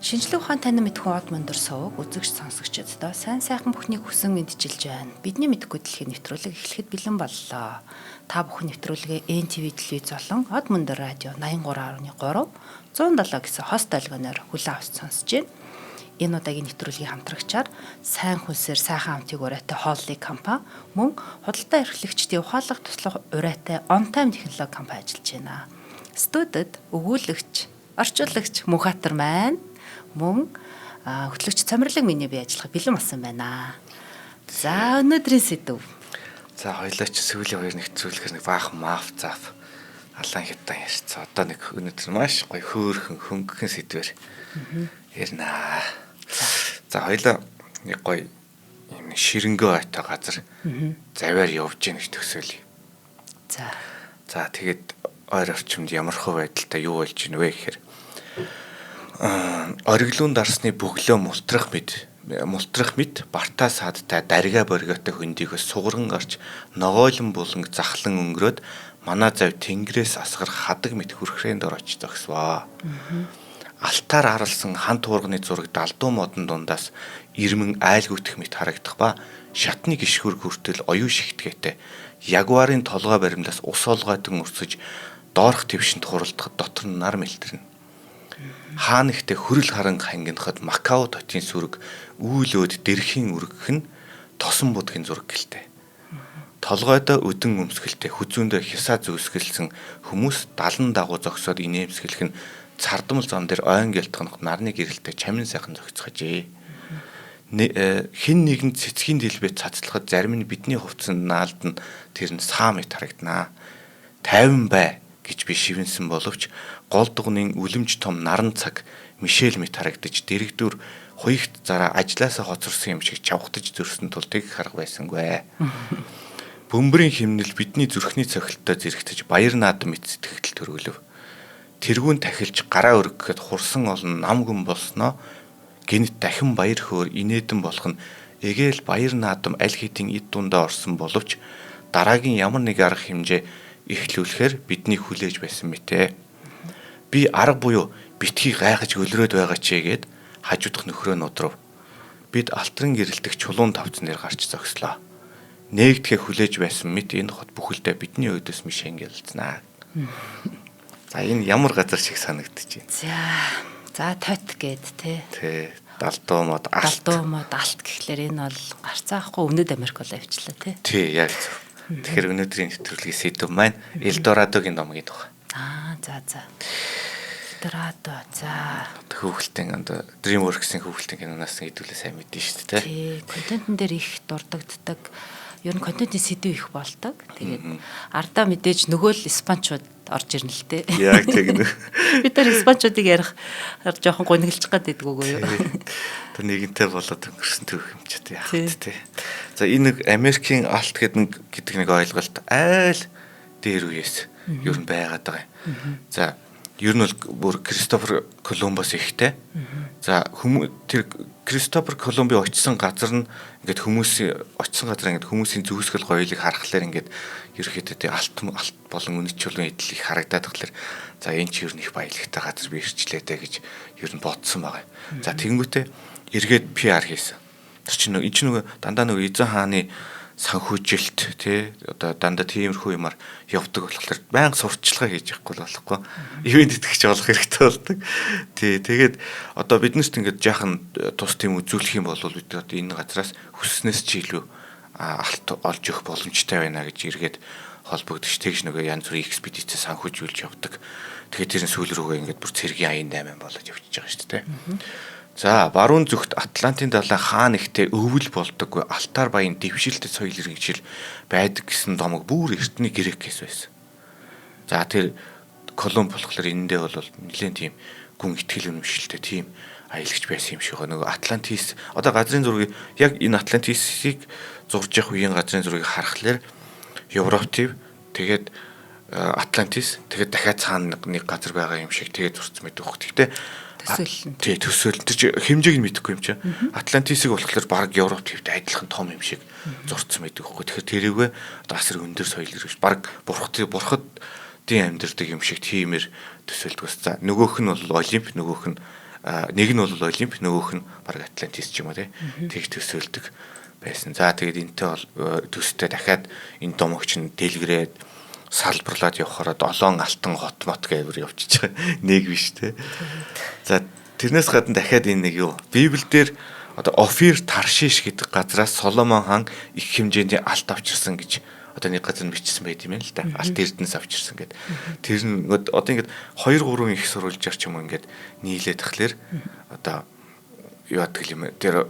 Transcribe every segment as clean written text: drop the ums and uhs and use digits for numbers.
Шинжлэх ухаан танин мэдхүн од мөндөр сувг үзэгч сонсогчдоо сайн сайхан бүхнийг хүсэн мэдчилж байна. Бидний мэдхгүй дэлхийн нэвтрүүлэг эхлэхэд бэлэн боллоо. Та бүхэн нэвтрүүлгээ NTV телевиз болон од мөндөр радио 83.3 107 гэсэн хост долгионоор хүлээн авч сонсож байна. Энэ удаагийн нэвтрүүлгийн хамтрагчаар сайн хүнсээр сайхан амтыг урайтай хооллыг компани мөн худалдаа эрхлэгчдийн ухаалаг туслах урайтай On Time технологи компани ажиллаж байна. Студид өгүүлэгч, орчуулагч Мөнхбаатар маань мөн хөтлөгч Цомрлог миний бие ажиллах бэлэн болсон байна. За өнөөдрийн сэдв. За хоёлаа ч сүүлийн хоёр нэвтрүүлгээр нэг баахан маф заав алаан хятад ярьцсан. Одоо нэг өнөөдөр маш гоё хөөрхөн хөнгөн сэдвэр ярина. За хоёлаа нэг гоё юм ширэнгөө ойтой газар заваар явж яах төсөөлье. За тэгээд ойр орчимд ямар хөө байдалтай юу болж ийн вэ гэхээр ориглуун дарсны бөглөө мултрах мэд бартаа саадтай дарига борготой хөндийгөө сугарган гарч ногойлон буланг захлан өнгөрөөд манай зав тэнгэрээс асгар хадаг мэт хүрхрээнд орооч зогсваа. Алтаар харалсан хан туурганы зураг далдуу модон дундаас ирмэн айлгүйдэх мэт харагдах ба шатны гიშгүр хүртэл оюу шигтгээтэй ягуарын толгой баримлаас ус олгойдон өрсөж доорх твшинд хуралдахад дотор нь нар мэлтэрнэ. Хаан ихтэй хөрөл харанг хангинахад Макао хотын сүрэг үйлөөд дэрхийн үргэх нь тосон будгийн зураг гэлтэй. Толгойдоо өдөн өмсгөлтэй хүзүүндээ хясаа зөөсгөлсөн хүмүүс далан дагуу зогсоод инээмсгэлэх нь цардамал зам дээр ойн гялтганах нарны гэрэлтэй чамин сайхан зогцгожээ. Хин нэгэнд цэцгийн дэлбээ цацлахад зарим нь бидний хувцсан наалд нь тэр нь саа мэт харагданаа. 50 бай гэж би шивэнсэн боловч гол дугнын үлэмж том наран цаг Мишель мэт харагдаж дэрэгдүр хуйгт зараа ажилласаа хоцорсон юм шиг чавхтаж зөрсөн тул тэг харах байсангүй. Бөмбөрийн химнэл бидний зүрхний цохилттой зэрэгтэж баяр наадам мэт сэтгэл төрүүлв. Тэргүүн тахилж гараа өргөхөд хурсан олон нам гүн болсноо гинт дахин баяр хөөр инээдэн болох нь эгээл баяр наадам аль хэдийн эд дундаа орсон боловч дараагийн ямар нэг арга хэмжээ эхлүүлэхээр бидний хүлээж байсан мэтээ. Би арга буюу битгий гайхаж өлрөөд байгаа ч гээд хажуудах нөхрөө нудрав. Бид алтран гэрэлтэх чулуун тавцан дээр гарч зогслоо. Нээгдэхэ хүлээж байсан мэт энэ хот бүхэлдээ бидний өдөөс мишэн гэлцнаа. За энэ ямар газар шиг санагдчих байна. За тот гээд тий. Далдуу мод алт гэхлээр энэ бол гарцаахгүй Өмнөд Америк бол авчлаа тий. Тий яг зөв. Тэгэхээр өнөөдрийн нэвтрүүлгийн сэдв маань Элдорадогийн домгийн тухай. За. Элдорадо. За. Хүүхэлдэйн DreamWorks-ийн хүүхэлдэйн киноноос хэдүүлээ сайн мэдэн шүү дээ. Тий. Контентн дээр их дурддагддаг. Ер нь контентын сэдв их болдог. Тэгээд ардаа мэдээж нөгөө л испанчууд орж ирнэ л дээ. Яг тэгнэ. Бид нар испанчуудыг ярих жоохон гонхилчих гээд байдаг үгүй юу? Тэр нэгэнтэй болоод өнгөрсөн төв юм ч яах вэ? За энэ нэг Америкийн алт гэдэг нэг ойлголт айл дээр үеэс ер нь байгаад байгаа юм. За ер нь бол бүр Кристофер Колумбус ихтэй. За тэр Кристофер Колумби очисон газар нь ингээд хүмүүсийн зөөсгөл гоёлыг харахаар ингээд ерөөхдөө тий алт болон үнэт чулуун идэл их харагдаад тахлаар за энэ ч ер нь их баялагтай газар би ирчлээ дээ гэж ер нь бодсон байгаа. За тэгэнгүүтээ эргээд PR хийсэн. Тэр чинь нөгөө дандаа нөгөө эзэн хааны санхүүжилт тий одоо дандаа тиймэрхүү юмар явдаг болохоор байнга сурталчилгаа хийж явахгүй болохгүй ивент итгэж болох хэрэгтэй болдог. Тий тэгээд одоо биднэрт ингээд жаахан тус тийм үзүүлэх юм бол бид одоо энэ газраас хүсснээс ч илүү алт олж өгөх боломжтой байна гэж эргээд холбогдож тэгж нөгөө янз бүрийн экспедиц санхүүжүүлж явдаг. Тэгээд тэр нь сүүл рүүгээ ингээд бүр цэргийн 88 болоод явчихж байгаа шүү дээ. За баруун зүгт Атлантын далайн хаан ихтэй өвөл болдоггүй алтар баян дэвшилтэй соёл иргэншил байдаг гэсэн домог бүр эртний Грекээс байсан. За тэр Колумб болохоор энэндээ бол нэлээд тийм гүн итгэл үнэмшилтэй тийм аялагч байсан юм шиг байгаа. Нөгөө Атлантис одоо газрын зургийг яг энэ Атлантисыг зурж явах үеийн газрын зургийг харахаар Европ төв тэгээд Атлантис тэгээд дахиад цаана нэг газар байгаа юм шиг тэгээд зурцсан байдаг хөх. Гэхдээ төсөөлн тэр хэмжээг нь мэдэхгүй юм чинь. Атлантисыг болохоор баг Европ төвд адилхан том юм шиг зурцсан байдаг хөх. Тэгэхээр тэрийгээ одоо асар өндөр соёл ирж баг бурхад тийм амьдэрдэг юм шиг тиймэр төсөөлдөг. За нөгөөх нь бол Олимп, нөгөөх нь нэг нь бол Олимп, нөгөөх нь баг Атлантис ч юм уу тэг төсөөлдөг байсан. За тэгээд энтэй бол төстэй дахиад энэ домогч нь дэлгэрээд салбарлаад явхаараа 7 алтан хот мот гэвэр явчихж байгаа. Нэг биш те. За тэрнээс гадна дахиад энэ нэг юу Библиэлд одоо Офир Таршиш гэдэг газраас Соломон хаан их хэмжээний алт авчирсан гэж одоо нэг газар бичсэн байт юм л да. Алт эрдэнэс авчирсан гэд. Тэр нь одоо ингээд 2 3 их сурвалжаар ч юм уу ингээд нийлээд тахлаар одоо юу яадаг юм тэр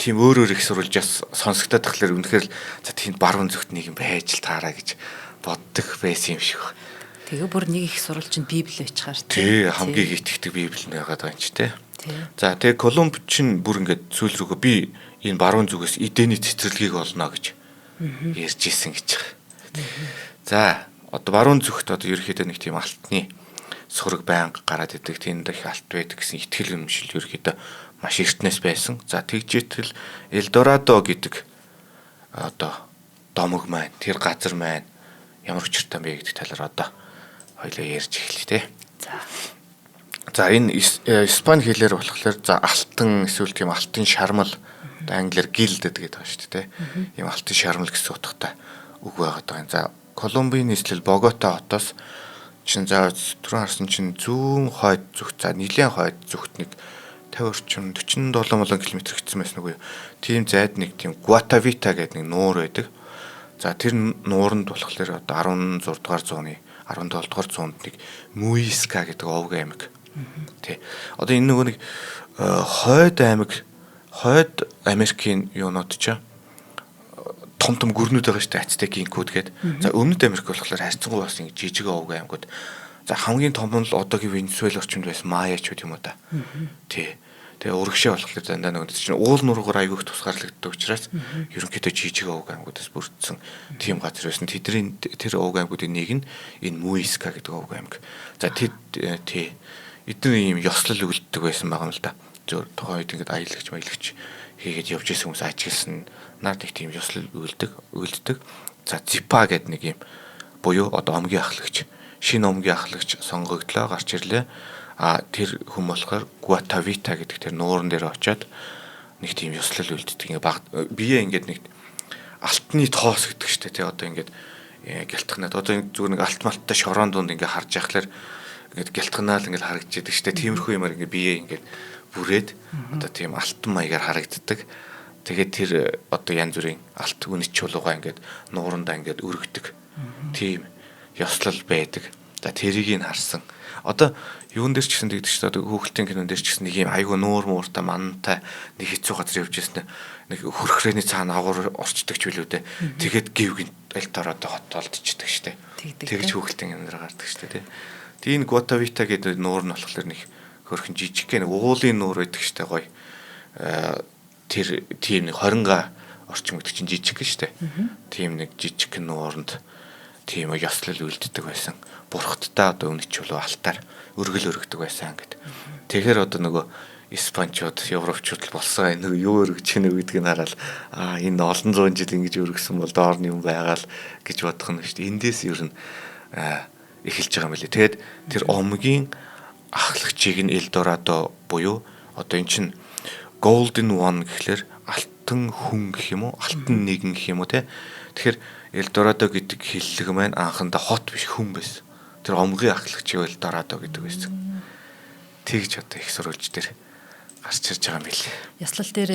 тийм өөр их сурвалжаас сонсогдоод тахлаар үнэхээр за тэнд баруун зүгт нэг юм байж л таараа гэж боддог байсан юм шиг байна. Тэгээ бүр нэг их сурвалж нь Библи байчаар тий хамгийн итгэдэг Библи байгаад байгаа юм чи те. За тэгээ Колумб чинь бүр ингээд сүүл рүүгээ би энэ баруун зүгээс эдэний цэцэрлэгийг олно гэж ярьж исэн гэж байгаа. За одоо баруун зүгт одоо ерөөхдөө нэг тийм алтны сураг байнга гараад идэг тэнд их алт байдаг гэсэн итгэл үнэмшил ерөөхдөө маш эртнээс байсан. За тэгжээтэл Элдорадо гэдэг одоо домог маань тэр газар маань ямар учиртай бэ гэдэг талаар одоо хоёлоо ярьж эхэллээ те. За энэ Испани хэлээр болохоор за алтан эсвэл тийм алтан шармал англиар гилд гэдэг байгаа шүү дээ. Ийм алтан шармал гэсэн утгатай үг байгаад байгаа. За Колумбийн нийслэл Богота хотоос чин за түрүүн харсан чин зүүн хойд зүгт за нилээн хойд зүгт нэг 50 орчим 47 км гэсэн байсан үгүй юу. Тийм зайд нэг тийм Гуатавита гэдэг нэг нуур байдаг. За тэр нууранд болохоор одоо 16 дугаар зууны 17 дугаар зуунд нэг Муиска гэдэг овг аймаг. Тэ. Одоо энэ нөгөө нэг хойд Америкийн юунууд ч том гүрнүүд байгаа шүү дээ. Ацтекинкууд гэдэг. За өмнөд Америк болохоор хайрцангуй бас ингэ жижиг овг аймагуд. За хамгийн том нь л одоогийн Венесуэл орчинд байсан Майячууд юм уу та. Тэ. Тэгээ урагшаа болохоор дандаа нөгөө чинь уул нуруугаар айгүйх тусгаарлагддаг учраас ерөнхийдөө жижиг овг аймагуудаас бүрдсэн тийм газар байсан. Тэдний тэр овг аймагуудын нэг нь энэ Муиска гэдэг овг аймаг. За тий эдгээр ийм ёслол үлддэг байсан байгаа юм л да. Зөв тухайн үед ингээд аялагч маялагч хийгээд явж исэн хүмүүс ажигласан наад их тийм ёслол үлддэг. За Зипа гэдэг нэг юм буюу одоо омгийн ахлагч, шинэ омгийн ахлагч сонгогдлоо гарч ирлээ. Тэр хүн болохоор Гуатавита гэдэг тэр нууран дээр очиод нэг тийм ёслол үлддэг. Ингээ бие ингээд нэг алтны тоос гэдэг штэ тий одоо ингээд гялтхнаад одоо зүгээр нэг алт малттай шорон дунд ингээ харж яхахлаар ингээд гялтхнаал ингээд харагдчихдаг штэ. Тиймэрхүү юмар ингээ бие ингээд бүрээд одоо тийм алтан маягаар харагддаг. Тэгээд тэр одоо янз бүрийн алт үнэч чулуугаа ингээд нуурандаа ингээд өргөдөг. Тийм ёслол байдаг. За тэрийг нь харсан. Одоо юун дээр ч гэсэн тэгдэг шүү дээ. Хүүхэлдэйн кинон дээр ч гэсэн нэг юм айгүй нуур мууртай мантай нэг хэцүү газар явж ирсэн нэг хөрхрээний цаана агуур орчдөг ч билүү дээ. Тэгээд гівгэн элтороод хотолдчихдаг шүү дээ. Тэгж хүүхэлдэйн киноноор гардаг шүү дээ. Тийм Гуатавита гэдэг нуур нь болохоор нэг хөрхөн жижиг гэх нэг уулын нуур байдаг шүү дээ гоё. Тэр тийм нэг 20 орчим гэдэг чинь жижиг шүү дээ. Тийм нэг жижиг нууранд тийм ёслол үлддэг байсан. Бурхттай одоо үнэч чулуу алтаар өргөл өргөдөг байсан гэд. Тэгэхээр одоо нөгөө Испанчууд, Европчууд л болсон нөгөө юу өргөж гинэ гэдгийг хараад энэ олон зуун жил ингэж өргөсөн бол доор нь юм байгаа л гэж бодох нь шүү дээ. Эндээс ер нь эхэлж байгаа юм билээ. Тэгээд тэр омгийн ахлагчийг нь Элдорадо буюу одоо эн чинь Golden One гэхлээр алтан хүн гэх юм уу? Алтан нэгэн гэх юм уу те? Тэгэхээр Элдорадо гэдэг хэллэг маань анхандаа хот биш хүн байсан. Тэр омгийн ахлагч Элдорадо гэдэг байсан. Тэгж одоо их сурвалж дээр гарч ирж байгаа юм билээ. Яслал дээр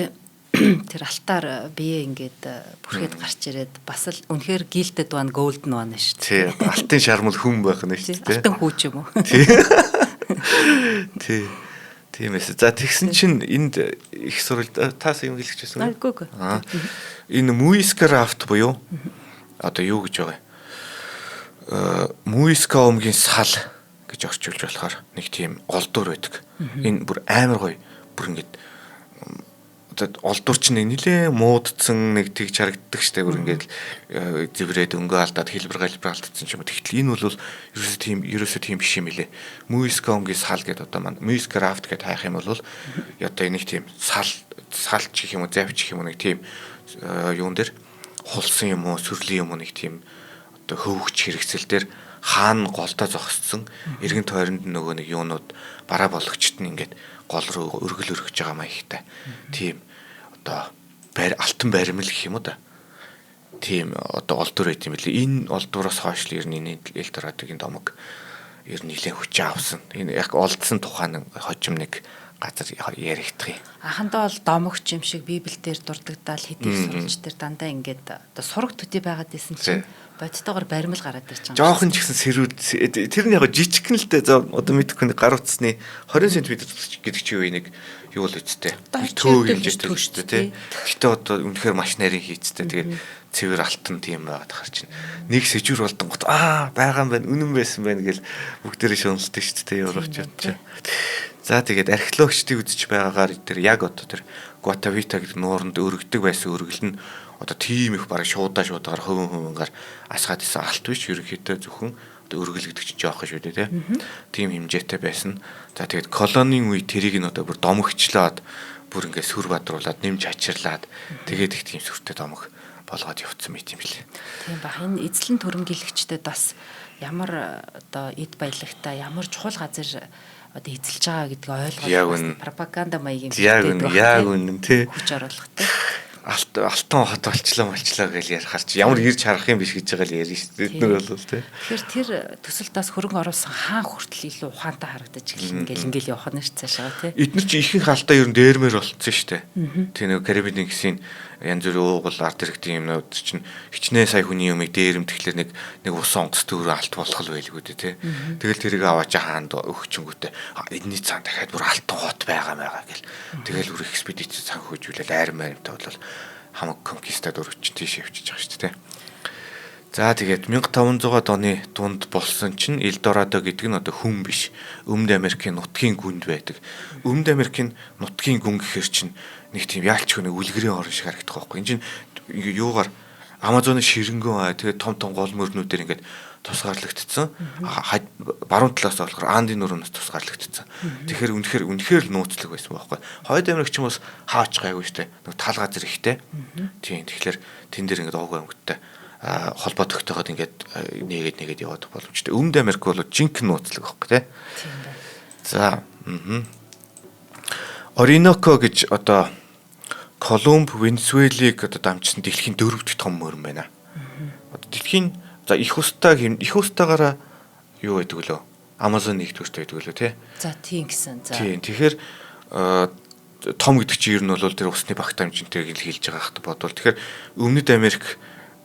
тэр алтаар бие ингээд бүрхээд гарч ирээд бас л үнэхээр гилдэд байна Golden One шүү дээ. Тий, алтын шармал хүн байх нь шүү дээ. Алтан хүүч юм уу? Тий. Тиймээс. За тэгсэн чинь энд их сурвалж таас юм хэлж байсан үү? Үгүй. Энэ Муискарафт буюу одоо юу гэж байгаа юм? Муиска омгийн сал гэж орчуулж болохоор нэг тийм олдуур байдаг. Энэ бүр амар гоё. Бүр ингээд олдуур чинь нэлээ муудсан нэг тэгж харагддаг штэ бүр ингээд зэврээд өнгөө алдаад хэлбэр алдсан ч юм уу. Тэгтэл энэ бол ерөөсөө тийм биш юм лээ. Муиска омгийн сал гэдэг одоо маань Муиска рафт гэдэг хайх юм бол одоо нэг тийм салч гэх юм уу завч гэх юм уу нэг тийм юун дээр хулсан юм уу сүрлийн юм уу нэг тийм одоо хөвгч хэрэгцэл дээр хаана голдоо зогссон эргэн тойронд нөгөө нэг юунууд бараа болгочт нь ингээд гол руу өргөл өргөж байгаа маягтай. Тийм одоо алтан баримл гэх юм уу да. Тийм одоо олдвор байт юм билээ. Энэ олдвороос хойш л ер нь энэ Эльдорадогийн домог ер нь нэлээд хүч авсан. Энэ яг олдсон тухайн хожим нэг газар яригдах юм. Анхандаа бол домогч юм шиг Библиэлд дурддагдал хэдий сурч тэр дандаа ингээд одоо сураг төдий байгаад исэн чинь бодтойгоор баримл гараад ирж байгаа. Жохон ч гэсэн сэрүүд тэр нь яг жижиг л дээ одоо мэдэхгүй нэг гар утасны 20 см гэдэг чи юу нэг юу л үсттэй. Төө хэмжээтэй шүү дээ тий. Гэтэ одоо үнэхээр маш нарийн хийцтэй. Тэгээд цэвэр алтан тийм байгаад харж байна. Нэг сэжүр болдонгот байгаа юм байна, үнэн байсан байна гэл бүгдээрээ шуналтay шүү дээ европчууд ч. За тэгээд археологчдыг үзэж байгаагаар тэр яг одоо тэр Гуатавита гэдэг нууранд өргөдөг байсан өргөл нь одоо тийм их бараг шуудагаар хөвөнгөөр асгаад исэн алт биш ерөнхийдөө зөвхөн одоо өргөл гэдэг чинь жоох шүү дээ тийм хэмжээтэй байсан. За тэгээд колонийн үе тэрийг нь одоо бүр домогчлоод бүр ингээд сүр бадруулаад нэмж ачирлаад тэгээд их тийм сүртэй домог болгоод явцсан мэт юм билээ. Тийм ба энэ эзлэн төрөмгийлэгчдэд бас ямар одоо эд баялагтай ямар чухал газар одоо эзэлж байгаа гэдгийг ойлгоод пропаганда маягийн яг үнэн тий хүч оруулахтай алтан хот болчлоо гэж ярихаар чи ямар ирж харах юм биш гэж байгаа л ярина шүү дээ. Эднэр бол тий. Тэгэхээр тэр төсөлтөөс хөрөнгө оруулсан хаан хүртэл илүү ухаантай харагдаж эхэлнэ гэл ингээл явах нь ш цаашаа тий. Эднэр чи ихэнх алдаа ер нь дээрмээр болцсон шүү дээ. Тий нэг Карибын гисийн янз бүрийн уугуул арт иргэдийн юмнууд чинь хичнээн сая хүний юмыг дээрэмт тэгэхээр нэг ус онгоц төрөө алт болох л байлгүй дээ тий. Тэгэл тэрийг аваач хаанд өгчөнгүүтээ эдний цаан дахиад бүр алтан хот байгаа гэл. Тэгэл бүр экспедиц цан хөөжүүлэл айрмаартай бол хамаг конкистадор ч тийш явчихж байгаа шүү дээ. За тэгээд 1500-аад оны дунд болсон чинь Эльдорадо гэдэг нь одоо хүн биш. Өмнөд Америкийн нутгийн гүнд байдаг. Өмнөд Америкийн нутгийн гүн гэхэр чинь нэг тийм яалчгүй нэг үлгэрийн орн шиг харагдах байхгүй. Энд чинь юугаар Амазоны ширэнгэн тэгээд том гол мөрнүүдээр ингээд тусгаарлагдсан. Баруун талаас болохоор Андын нуурнаас тусгаарлагдсан. Тэгэхээр үнэхээр л нууцлаг байсан байхгүй. Хойд Америкч юм бас хаач гайгүй штэ. Нэг тал газар ихтэй. Тийм тэгэхээр тэн дээр ингээд овгүй өнгөтэй холбоо тогтооход ингээд нэгээд яваад боломжтой. Өмнөд Америк бол жинхэнэ нууцлаг байхгүй тий. Тийм байна. За Ориноко гэж одоо Колумб, Венесуэлийг одоо дамжсан дэлхийн 4-р том мөрөн байна. Одоо дэлхийн за их устаагаараа юу гэдэг лөө? Амазон 1-р байдаг лөө тий. За тийм гэсэн. За. Тийм. Тэгэхээр том гэдэг чинь ер нь бол тэр усны багт дамжинтэйг л хэлж байгаа хат бодвол тэгэхээр Өмнөд Америк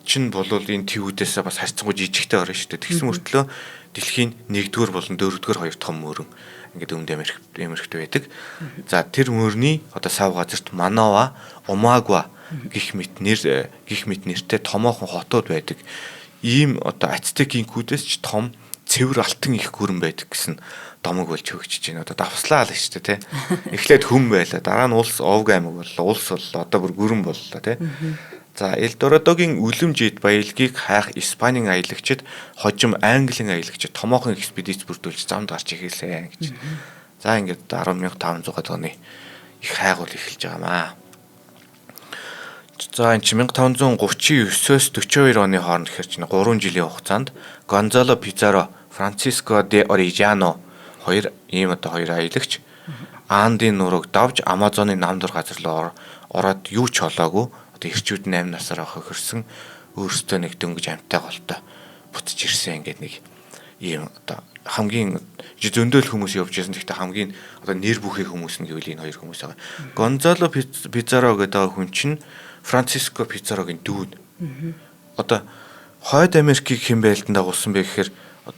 чинь бол энэ твүүдээс бас харьцангуй жижигтэй орно шүү дээ. Тэгсэн мөртлөө дэлхийн 1-р болон 4-р хоёр том мөрөн ингээд Өмнөд Америкт байдаг. За тэр мөрний одоо сав газарт Манауа, Умагва гих мэт нэртэй томоохон хотууд байдаг. Ийм одоо Ацтек инкүүдээс ч том цэвэр алтан их гүрэн байдаг гэсэн домог болж хөгжиж байна. Одоо давслаа л шүү дээ тий. Эхлээд хүн байлаа. Дараа нь улс овг аймаг боллоо. Улс боллоо. Одоо бүр гүрэн боллоо тий. За Эльдорадогийн үлэмжид баялагийг хайх Испанийн аялагчид хожим Английн аялагчид томоохон экспедиц бүрдүүлж замд гарч ирсэн гэж. За ингээд 10500-аад оны их хайгуул эхэлж байгаамаа. За энэ 1539-с 42 оны хооронд ихэр чинь 3 жилийн хугацаанд Гонзало Пизаро, Франциско де Орежано хоёр аялагч Андын нурууг давж Амазоны намдур газар руу ороод юу ч холоогүй одоо ирчүүд 8 насаар хохирсон өөрсдөө нэг дөнгөж амтай голтой буцаж ирсэн ингээд нэг ийм одоо хамгийн зөндөөл хүмүүс явж байсан. Гэхдээ хамгийн одоо нэр бүхий хүмүүс нь гэвэл энэ хоёр хүмүүс байгаа. Гонзало Пизаро гэдэг хүн чинь Франциско Пизарогийн дүү. Одоо Хойд Америкийг хэн байлдан дагуулсан бэ гэхээр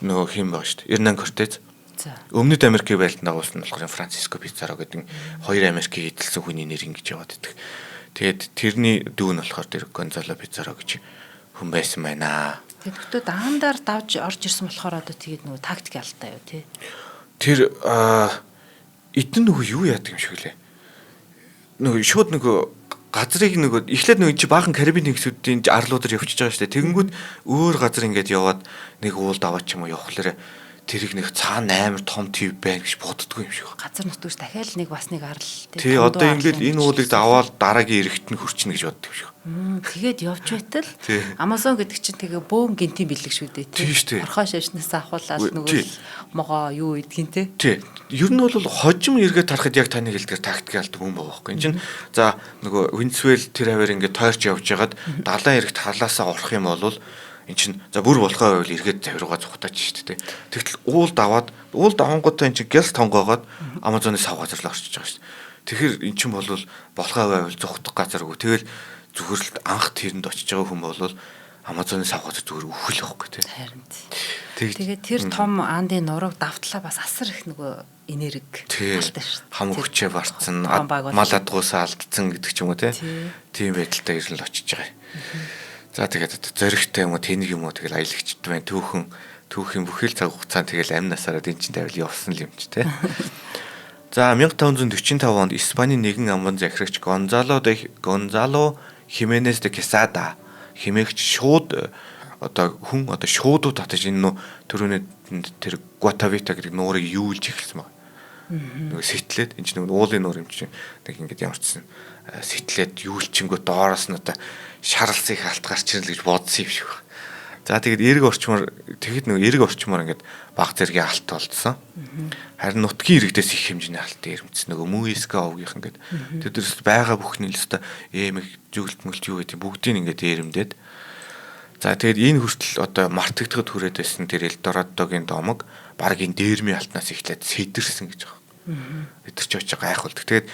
нөгөө хэн байгаа шүү дээ. Эрнан Кортез. За. Өмнөд Америкийг байлдан дагуулсан нь болохоор Франциско Пизаро гэдэг хоёр Америкийг эдэлсэн хүний нэр ингэж яваад байдаг. Тэгээд тэрний дүү нь болохоор тэр Гонзало Пизаро гэж хүн байсан байна. Тэгэхдээ даандаар давж орж ирсэн болохоор одоо тэгээд нөгөө тактик алдаа юу тий. Тэр эдэн нөгөө юу яадаг юм шиг лээ. Нөгөө шууд нөгөө газрыг нөгөө эхлээд нөгөө чи баахан Карибын тэнгисүүдийн арлуудаар явчихж байгаа шүү дээ. Тэгэнгүүт өөр газар ингээд яваад нэг уулд аваад ч юм уу явахлаарэ тэрийг нэг цаана амар том төв байна гэж боддгоо юм шиг. Газар нутгаас дахиад нэг бас нэг арал тий одоо ингээд энэ уулыг даваад дараагийн эрэгт нь хүрчнэ гэж боддог юм шиг. Тэгээд явж байтал Amazon гэдэг чинь тэгээ бөөм гинтийн бэлэг шүү дээ тий. Орхоо шашнаас авахуулаад нөгөө могоо юу идэгин тий. Тий. Ер нь бол хожим эргээ тарахад яг таны хэлдгээр тактик ялдаг юм байгаа байхгүй. Энд чинь за нөгөө Винсвел тэр хаваар ингээд тойрч явж хагаад далайн эрэгт халаасаа орох юм бол эн чинь за бүр болохоо байвал эргээд завируугаа зүхтаач шүү дээ. Тэгтэл уул давангуудаа эн чинь гялс тонгоогоод Amazon-ы сав газар л орчиж байгаа шүү. Тэгэхээр эн чинь бол болохоо байвал зүхтах газаргүй. Тэгэл зүгээр л анх тэрэнд очиж байгаа хүн бол Amazon-ы сав газар зүгээр өвхөл байхгүй тий. Харин тий. Тэгээд тэр том аандын нурууг давтлаа бас асар их нөгөө энерги алдсан шүү. Хам хүчээ барцсан, мал адгуусаа алдсан гэдэг ч юм уу тий. Тийм байдалтай ирэл очиж байгаа. За тэгээд зоригтой юм уу тэнийг юм уу тэгэл аялагчд байна. Түүхийн бүхэл цаг хугацаанд тэгэл амь насаараа дэнчин тавил явсан л юм чи тий. За 1545 онд Испанийн нэгэн амбан захирагч Гонзало Хименес де Quesada химээгч шууд шуудууд татаж энэ түрүүний тэр Guatavita гэдэг нуурыг юулж эхэлсэн баг. Нөгөө сэтлээд энэ чинь уулын нуур юм чинь нэг ингэж ямарчсан сэтлээд юулчингөө доороос нь шаралцыг алт гарч ирнэ гэж бодсон юм шиг байна. За тэгээд эрг орчмоор ингээд баг зэргийн алт болдсон. Харин нутгийн иргэдээс их хэмжээний алт ирэмцсэн. Нөгөө Муиска овгийнх ингээд тэдэрс байгаа бүхний л өста эмэг зүгэлтмэлт юу гэдэг бүгдийг ингээд ирэмдээд. За тэгээд энэ хүртэл одоо мартагдахад хүрээд байсан тэр Элдорадогийн домог баг энэ дээрмийн алтнаас эхлээд сэдэрсэн гэж байгаа. Эдгэр ч очиж гайхуулдаг. Тэгээд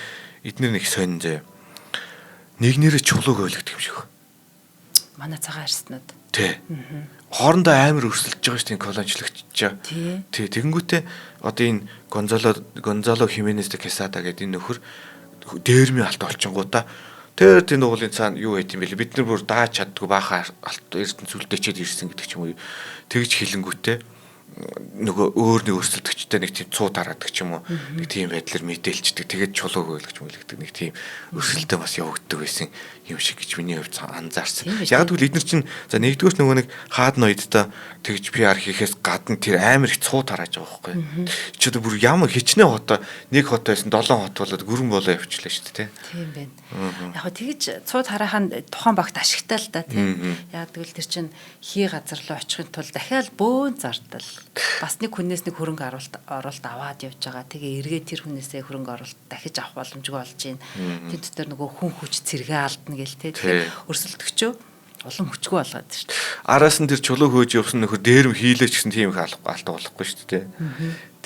эднэр нэг сонин зэ нэг нэрэ чулууг ойлгодог юм шиг. Манай цагаан арснууд. Тий. Хоорондоо амар өрсөлдөж байгаа шүү дээ колоничлогч. Тий. Тэгэнгүүтээ одоо энэ Гонзало Хименес де Quesada гэдэг энэ нөхөр дээрмийн алт олчингуудаа тэр тийм уулын цаана юу байт юм бэ? Бид нар бүр дааж чаддгүй баахан алт эрдэнэ зүлдэчээд ирсэн гэдэг ч юм уу. Тэгж хэлэнгүүтээ нөгөө өөр нэг өрсөлдөгчтэй нэг тийм цуу дараадаг ч юм уу нэг тийм байдлаар мэдээлчдэг тэгээд чулууг ойлгож мөлөгдөг нэг тийм өрсөлдөө бас явагддаг байсан юм шиг гэж миний хувьд анзаарсан. Яг тэгвэл эдгээр чинь за нэгдүгээр нөгөө нэг хаад ноёдтой тэгж PR хийхээс гадна тэр амар их цуу тарааж байгаа байхгүй. Чи одоо бүр ямар хичнээн хот нэг хот байсан 7 хот болоод гүрэн болоо явчихлаа шүү дээ тийм байна. Яг хөө тэгж цуу тараахын тухайн багт ашигтай л да тийм. Яг тэгвэл тэр чинь хий газар руу очихын тулд дахиад бөөн зардал бас нэг хүнээс нэг хөрөнгө оруулалт аваад явж байгаа. Тэгээ эргээд тэр хүнээсээ хөрөнгө оруулалт дахиж авах боломжгүй болж байна. Тэд дотор нөгөө хүн хүч цэргээ алдна гээл те. Тэгэхээр өрсөлдөгчөө улам хүчгүй болгоод шүү дээ. Араас нь тэр чулуу хөөж явсан нөхөр дээрм хийлээч гэсэн тийм их алт болохгүй шүү дээ.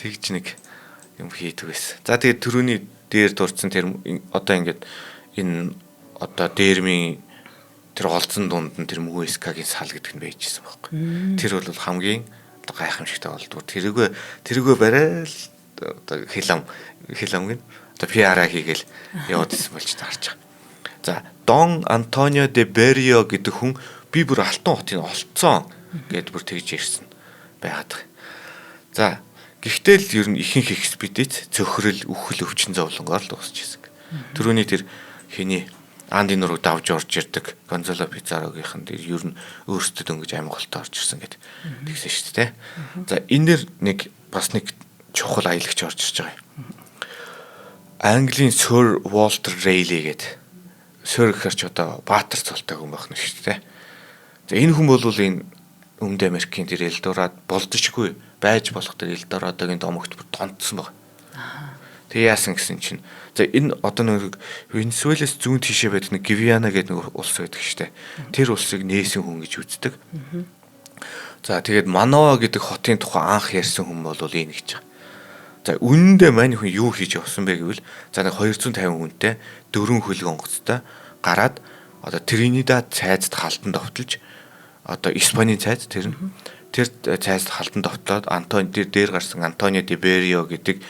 Тэгж нэг юм хийдэг байсан. За тэгээд түрүүний дээр дурдсан тэр одоо ингээд энэ одоо дээрмийн тэр олзон дунд нь тэр Муискагийн сал гэдэг нь байжсэн байхгүй. Тэр бол хамгийн гайхамшигтай болдгоо. Тэрүүгөө барайл одоо хилам одоо PR хийгээл яваад исэн болж таарч байгаа. За Дон Антонио де Беррио гэдэг хүн би бүр алтан хотыг олцсон гэдээ бүр тэгж ярьсан байгаад. За гэхдээ л ер нь ихэнх экспедиц цөхрөл үхэл өвчин зовлонгоор л дуусч ирсэн. Түрүүний тэр хэний Андын нуруу давж орж ирдэг Гонзало Пизаррогийнх нь ер нь өөрсдөд өнгөж аймагт орж ирсэн гэдэг тэгсэн шүү дээ. За энэ дэр бас нэг чухал аялагч орж ирж байгаа юм. Английн Sir Walter Raleigh гэдэг Sir гэхэрч одоо баатар цолтой хүн байх нь шүү дээ. За энэ хүн бол энэ Өмнөд Америкийн тэр Элдорад болдошгүй байж болох тэр Элдорадогийн домогт бүр донтсон баг. Тэг яасан гэсэн чинь за энэ одоо нэг Венесуэлээс зүүн тишээ байдаг нэг Гвиана гэдэг нэг улс байдаг штэ. Тэр улсыг нээсэн хүн гэж үздэг. За тэгээд Манова гэдэг хотын тухай анх ярьсан хүн бол энэ гэж байгаа. За үнэндээ мань хүн юу хийж явсан бэ гэвэл за нэг 250 хүнтэй 4 хөлөг онгоцтой гараад одоо Тринидад цайзад халтан довтолж одоо Испанийн цайз тэр цайзад халтан довтлоод дээр гарсан Антонио де Беррио гэдэг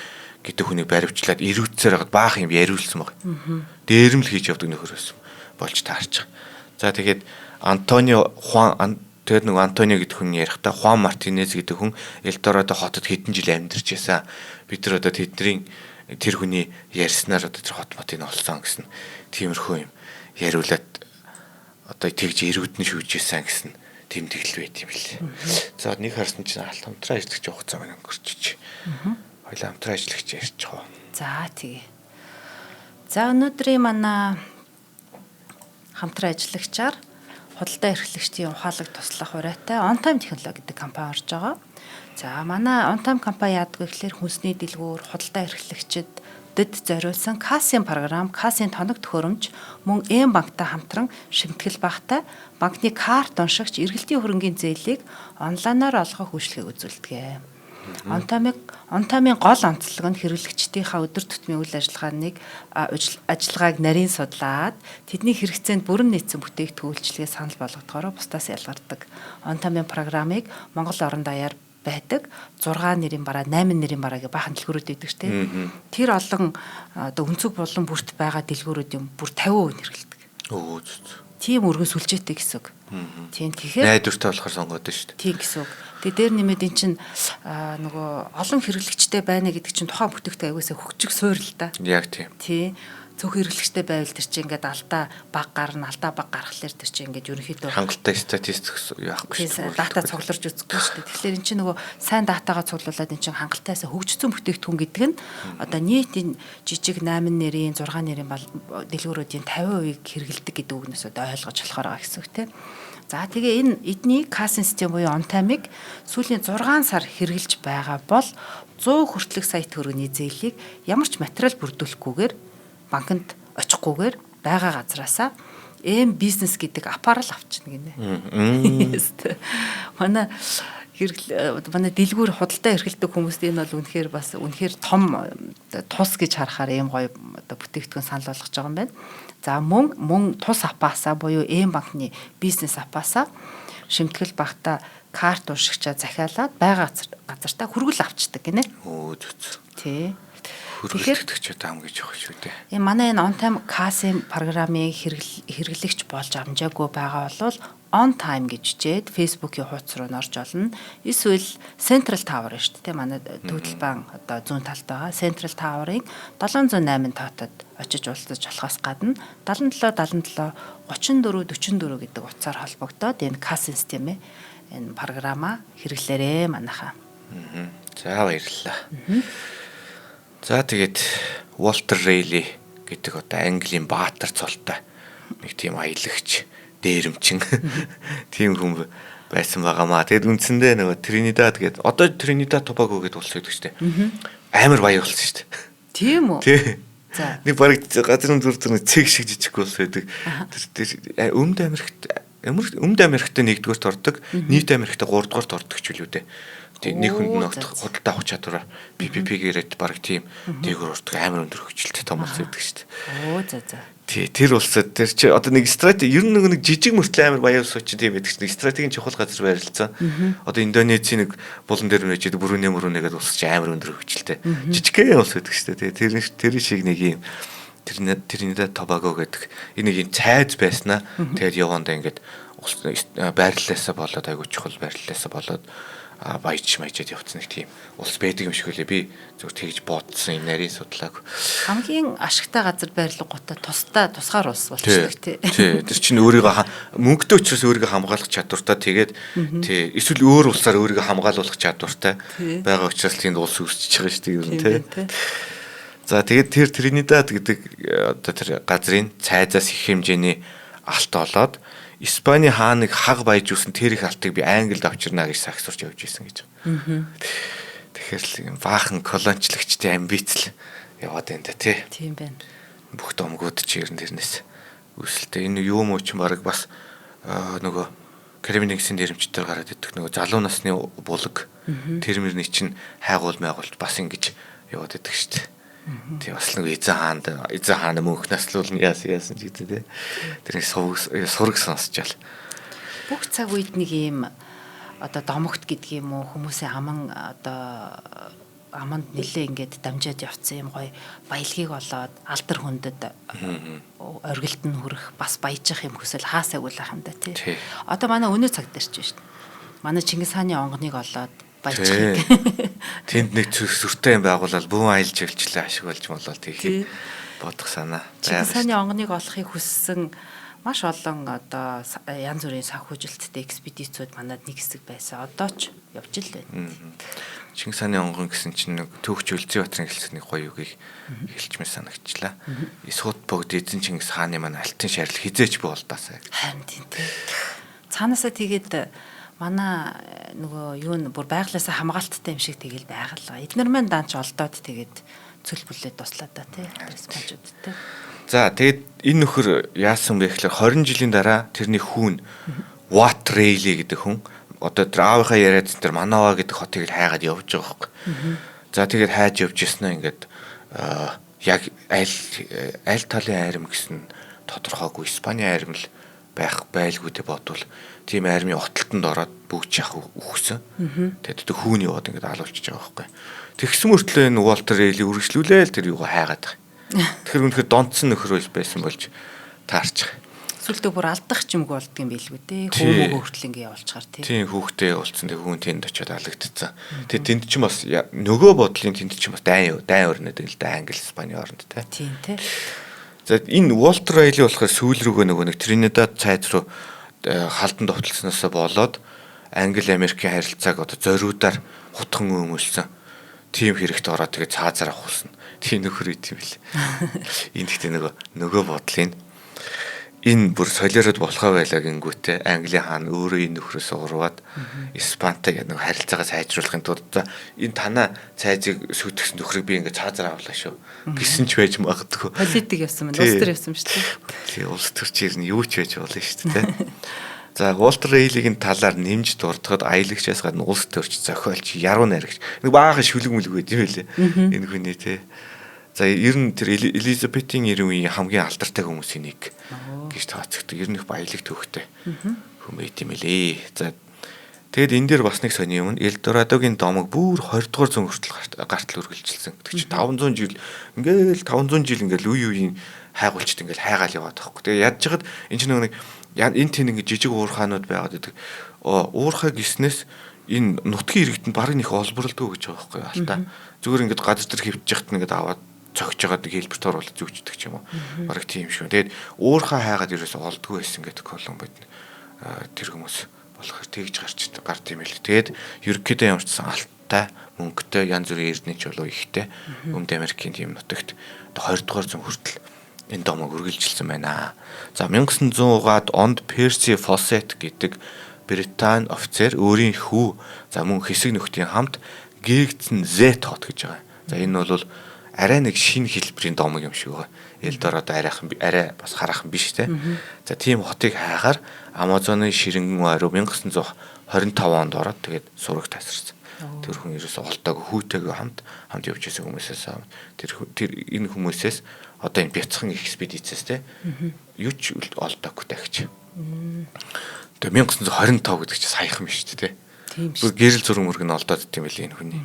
хүнийг баривчлаад ирүүцээр хагаад баах юм яриулсан баг. Дээрм л хийж явдаг нөхөр байсан болж таарч байгаа. За тэгээд Антонио гэдэг хүн ярихдаа Хуан Мартинез гэдэг хүн Элдорадо хотод хэдэн жил амьдарч байсан. Бид нар одоо тэр хүний ярьснаар одоо тэр хот мотыг олсон гэсэн тиймэрхүү юм яриулаад одоо тэгж ирүүдэн шүүжсэн гэсэн тэмдэглэл байт юм билээ. За нэг харсан чинь алт хамтран ажиллагч хугацаа мань өнгөрчиж. Хоёлаа хамтран ажиллагч ярьж байгаа. За тэгээ. За өнөөдрийн манай хамтран ажиллагчаар худалдаа эрхлэгчдийн ухаалаг туслах урайтай On Time технологи гэдэг компани орж байгаа. За манай On Time компани яадаг вэ гэхээр хүнсний дэлгүүр, худалдаа эрхлэгчид дэд зориулсан кассийн програм, кассийн тоног төхөөрөмж мөн банктай хамтран шимтгэл багтай банкны карт уншигч эргэлтийн хөрөнгийн зээлийг онлайнаар олгох үйлчлэгийг үзүүлдэг. On Time-ийн гол онцлог нь хэрэглэгчдийнхаа өдөр тутмын үйл ажиллагааг нарийн судлаад тэдний хэрэгцээнд бүрэн нийцсэн бүтээгдэхүүн үйлчлэгээ санал болгодохоор бусдаас ялгардаг. On Time-ийн програмыг Монгол орон даяар байдаг 6 нэрийн бараа 8 нэрийн бараа гэх баахан дэлгүүрүүд байдаг шүү дээ. Тэр олон одоо өнцөг болон бүрт байгаа дэлгүүрүүдийн бүр 50% хэрэглэдэг. Тийм өргөн сүлжээтэй гэсэн үг. Тийм тэгэхээр найдвартай болохоор сонгоод шүү дээ. Тийм гэсэн үг. Тэгээ дээр нэмээд эн чинь нөгөө олон хэрэглэгчтэй байна гэдэг чинь тухайн бүтээгдэхүүн аягуусаа хөгжиг суурь л да. Яг тийм. Тий. Цөөх хэрэглэгчтэй байвал тэр чинь ингээд алдаа баг гарна, алдаа баг гаргахлаар тэр чинь ингээд ерөнхийдөө хангалттай статистик яахгүй шүү дээ. Дата цугларч үзэхгүй шүү дээ. Тэгэхээр эн чинь нөгөө сайн датагаа цуглуулад эн чинь хангалтайсаа хөгжсөн бүтээгдэхүүн гэдэг нь одоо нийтийн жижиг 8 нэрийн 6 нэрийн дэлгүүрүүдийн 50% хэрэгэлдэг гэдэг үгнээс одоо ойлгож болохоор байгаа гэсэн үг тийм. За тэгээ энэ эдний кассин систем буюу On Time-ыг сүүлийн 6 сар хэрэгжилж байгаа бол 100 хүртэлх сая төгрөгийн зээлийг ямар ч материал бүрдүүлэхгүйгээр банкнд очихгүйгээр байгаа газраасаа бизнес гэдэг аппарал авчихна гинэ. Манай дэлгүүр худалдаа эрхэлдэг хүмүүст энэ бол үнэхээр том тус гэж харахаар гоё одоо бүтээгдэхүүн санал болгож байгаа юм байна. За мөн тус аппаасаа буюу банкны бизнес аппаасаа шимтгэл багта карт уншигчаа захиалаад байгаа газартаа хүргэл авчдаг гинэ. Тий. Хэрэглэгчд ам гэж явах шүү дээ. Манай энэ On Time кассийн програмыг хэрэглэгч болж амжаагүй байгаа бол On Time гэж хичээд Facebook-ийн хуудас руу норж олно. Эсвэл Central Tower шүү дээ. Манай Төвдлбан одоо зүүн талд байгаа Central Tower-ыг 708 тоотод очиж уулзаж болохоос гадна 77 34 44 гэдэг утсаар холбогдоод энэ кассийн системээ энэ програмаа хэрэглээрээ манайхаа. За баярлалаа. За тэгээд Walter Rayleigh гэдэг одоо Английн баатар цолтой нэг тийм аялагч, дээрэмчин тийм хүн байсан байгаамаа. Тэгээд үндсэндээ нөгөө Trinidad гэдэг одоо Trinidad Tobago гэдэг улс байдаг шүү дээ. Амар баян улс шүү дээ. Тийм үү? Тий. За. Нэг бараг газрын зүрх цэг шиг жижиг улс байдаг. Тэр Өмнөд Америкт нэгдүгээрт ордог, нийт Америкт 3 дугаарт ордог ч үлээ дээ. Нэг хүнд ногт худалдаа авах чадвараар PPP-гээрээ баг тийм дээгүүр уртдаг амар өндөр хөгжилтэй том улс байдаг шүү дээ. За. Тий, тэр улсад тэр чи одоо нэг стратеги ер нь нэг жижиг мөртлөө амар баян улс учраас тийм байдаг шүү дээ. Стратегийн чухал газар байрлалцсан. Одоо Индонезийн нэг булан дээр нээжээд Бруней гэдэг улс чи амар өндөр хөгжилтэй. Жижигхэн улс байдаг шүү дээ. Тэр шиг нэг юм Trinidad Tobago гэдэг энийг юм цайз байснаа тэгээд явандаа ингээд байрлалаасаа болоод айгуу чухал байрлалаасаа болоод баяж маячаад явцсан нэг тийм улс байдаг юм шиг үлээ. Би зөв тэгж бодсон энэ нарийн судлааг. Хамгийн ашигтай газар байрлал гутаа тусгаар улс болчихдог тий. Тий. Тэр чинь өөрийгөө мөнгөтэй учраас өөрийгөө хамгаалах чадвартай тэгээд тий эсвэл өөр улсаар өөрийгөө хамгаалуулах чадвартай байгаа учраас тийм улс үүсчихэж байгаа шүү дээ тий. За тэгээд тэр Trinidad гэдэг одоо тэр газрын цайзаас их хэмжээний алт олоод Испани хааныг хаг баяж үсэн тэр их алтыг би Англид авчирна гэж сагсурч явж исэн гэж. Тэгэхээр баахан колоничлогчдын амбицл яваад байна да тий. Тийм байна. Бүх домгууд ч ер нь тэрнээс үүсэлтэй. Энэ юу муу ч баг бас нөгөө Карибын нэгсэн дэрэмчдээр гараад идэх нөгөө залуу насны булаг тэрмэрний чинь хайгуул байгуулт бас ингэж яваад идэх шүү дээ. Тий бас нэг эзэн хаана мөнх наслуулна яасан ч гэдэг тий. Тэрний сураг сонсчаал. Бүх цаг үед нэг юм одоо домогт гэдэг юм уу хүмүүсийн аманд нэлээ ингээд дамжаад явцсан юм гоё баялагийг болоод алдар хүндэд оргилд нь хүрэх бас баяжих юм хүсэл хаасаа үлэх юм да тий. Одоо манай өнөө цаг дээр ч шүү дээ. Манай Чингис хааны онгоныг олоод баяжих. Тэнд нэг сүртэй юм байгуулаад бүүн аялж өвчлээ ашиг болж болоод тийх бодох санаа. Чингис хааны онгоныг олохыг хүссэн маш олон одоо янз бүрийн санхүүжилттэй экспедицүүд манад нэг хэсэг байсан. Одоо ч явж л байна. Чингис хааны онгон гэсэн чинь нэг Төвөгч Өлзий Батрын хэлцний гоё үгийг хэлчмээр санагчлаа. Исхут богд эзэн Чингис хааны маань алтан шарил хизээч болдаасаа. Харин тийм. Цаанаасаа тэгээд манай нөгөө юу н бүр байглаасаа хамгаалттай юм шиг тэгэл байгалаа. Эднэр маань даанч олдоод тэгээд цөл бүлээд туслаа да тий. Респонжууд тий. За тэгээд энэ нөхөр яасан бэ гэхээр 20 жилийн дараа тэрний хүүн Wat Rayleigh гэдэг хүн одоо тэр аавынхаа яриад тэр Манава гэдэг хотыг л хайгаад явж байгаа байхгүй. За тэгээд хайж явж яснаа ингээд яг аль талын айрам гэсэн тодорхойгүй Испаний айрам л байх байлгүй дээ бодвол тийм айрмын отолтонд ороод бүгд яах үхсэн. Тэгээд тэр хүүн яваад ингээд алуулчихж байгаа байхгүй. Тэгсэн мөртлөө энэ Walter Rayleigh үргэлжлүүлээл тэр юугаа хайгаад байгаа. Тэгэхээр үнэхээр донцсон нөхөр байсан болж таарчих. Сүлдөө бүр алдах ч юмгүй болдго юм билгүй дээ. Хүүмөг хүртэл ингэ явуулчихар тий. Тийм хүүхдээ уулцсан тэг хүүн тэнд очиод алагдчихсан. Тэг тэнд ч бас нөгөө бодлын тэнд ч бас дайн өрнөд л да Англи Испани оронд тий. Тийм тий. За энэ Walter Rayleigh болохоор сүүл рүүгээ нөгөө нэг Trinidad цайз руу халдан довтлсноосоо болоод Англи Америкийн харилцааг одоо зориудаар хутхан өмөлсөн. Тим хэрэгт ороод тэгээ цаазаар авахулсан. Тийм нөхөр ит юм бэл. Энэ гэхдээ нөгөө бодлын энэ бүр солиороод болохоо байлаа гингүүтээ Англи хаан өөрөө энэ нөхрөөс урваад Испантай гэдэг нэг харилцаагаа сайжруулахын тулд энэ танаа цайзыг сүйтгэсэн нөхрийг би ингээд цаазаар авлаа шүү гэсэн ч байж магадгүй. Политик явсан мэн, улс төр явсан шүү дээ. Тийм улс төр чинь юу ч байж болно шүү дээ. За Walter Rayleigh-ийн талаар нэмж дурдахад аялагчаас гадна улс төрч зохиолч яруу найрагч нэг баахан шүлэг мүлэг байд юм байлээ. Энэ хүний тий. За ер нь тэр Элизабетийн 90 үеийн хамгийн алдартай хүмүүсийн нэг гэж тооцогддог. Ер нь их баялаг төвхтэй хүн байт юм лээ. За тэгэд энэ дээр бас нэг сони юм. Элдорадогийн домог бүр 20 дугаар зуун хүртэл гартал үргэлжилсэн. Тэг чи 500 жил ингээл 500 жил ингээл үе үеийн хайгуулчт ингээл хайгаал яваад байхгүй. Тэгээ ядж хад энэ ч нэг энэ тийм нэг жижиг уурхаанууд байгаад байдаг. Уурхай гиснээс энэ нутгийн иргэдэнд барыг их олборлдог гэж байгаа байхгүй алта. Зүгээр ингээд газар дээр хөвтж яхад ингээд аваад цогж байгаа хэлбэрт оруулаад зүгждэг ч юм уу. Бараг тийм шүү. Тэгээд уурхай хайгаад ерөөсө олдгүй байсан гэдэг Колумбод тэр хүмүүс болохоор тэгж гард юм л. Тэгээд ерөнхийдөө ямар ч сан алттай, мөнгөтэй, янз бүрийн эрдэнэч болов ихтэй Өмнөд Америкийн тийм нутагт 20 дугаар зуун хүртэл энэ домог үргэлжилсэн байна. За 1900-аад онд Percy Fawcett гэдэг Британи офицер өөрийн хүү за мөн хэсэг нөхдийн хамт гээгдсэн Z хот гэж байгаа. За энэ бол арай нэг шинэ хэлбэрийн домог юм шиг байгаа. Элдорадо арай бас хараахан биш те. За тийм хотыг хайгаар Амазоны ширэнгэн ойроо 1925 онд ороод тэгээд сураг тасарсан. Тэр хүн ерөөсө олдоог хүүтэйгээ хамт явж байсан хүмүүсээс тэр энэ хүмүүсээс одоо энэ бяцхан экспедицээс те юу ч олдоогүй тагч. Тэгээ 1925 гэдэг чинь саяхан биш те. Тийм шүү. Гэрэл зураг мөрг нь олдоод дим байлээ энэ хүний.